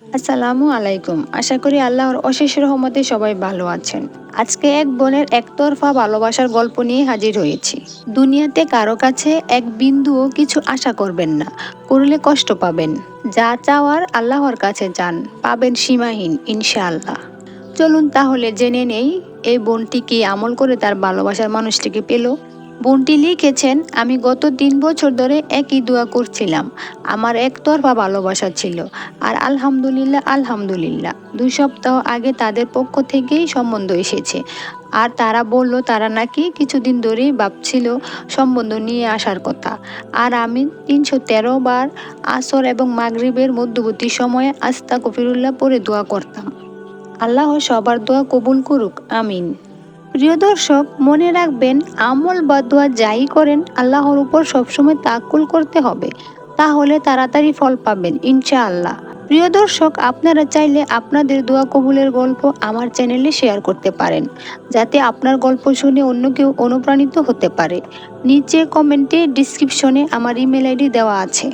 আসসালামু আলাইকুম। আশা করি আল্লাহর অশেষ রহমতে সবাই ভালো আছেন। আজকে এক বোনের একতরফা ভালোবাসার গল্প নিয়ে হাজির হয়েছি। দুনিয়াতে কারো কাছে এক বিন্দুও কিছু আশা করবেন না, করলে কষ্ট পাবেন। যা চাওয়ার আল্লাহর কাছে চান, পাবেন সীমাহীন ইনশাআল্লাহ। চলুন তাহলে জেনে নেই এই বোনটি কি আমল করে তার ভালোবাসার মানুষটিকে পেল। বোনটি লিখেছেন, আমি গত 3 বছর ধরে একই দোয়া করছিলাম। আমার একতরফা ভালোবাসা ছিল। আর আলহামদুলিল্লাহ আলহামদুলিল্লাহ 2 সপ্তাহ আগে তাদের পক্ষ থেকেই সম্বন্ধ এসেছে। আর তারা বলল তারা নাকি কিছুদিন ধরেই ভাবছিল সম্বন্ধ নিয়ে আসার কথা। আর আমি 313 বার আসর এবং মাগরিবের মধ্যবর্তী সময়ে আস্তাগফিরুল্লাহ পড়ে দোয়া করতাম। আল্লাহ সবার দোয়া কবুল করুক, আমিন। প্রিয় দর্শক, মনে রাখবেন, আমল বা দোয়া যাই করেন আল্লাহর উপর সবসময় তাওয়াক্কুল করতে হবে। তাহলে তাড়াতাড়ি ফল পাবেন ইনশাআল্লাহ। প্রিয় দর্শক, আপনারা চাইলে আপনাদের দোয়া কবুলের গল্প আমার চ্যানেলে শেয়ার করতে পারেন, যাতে আপনার গল্প শুনে অন্য কেউ অনুপ্রাণিত হতে পারে। নিচে কমেন্টে ডিসক্রিপশনে আমার ইমেল আইডি দেওয়া আছে।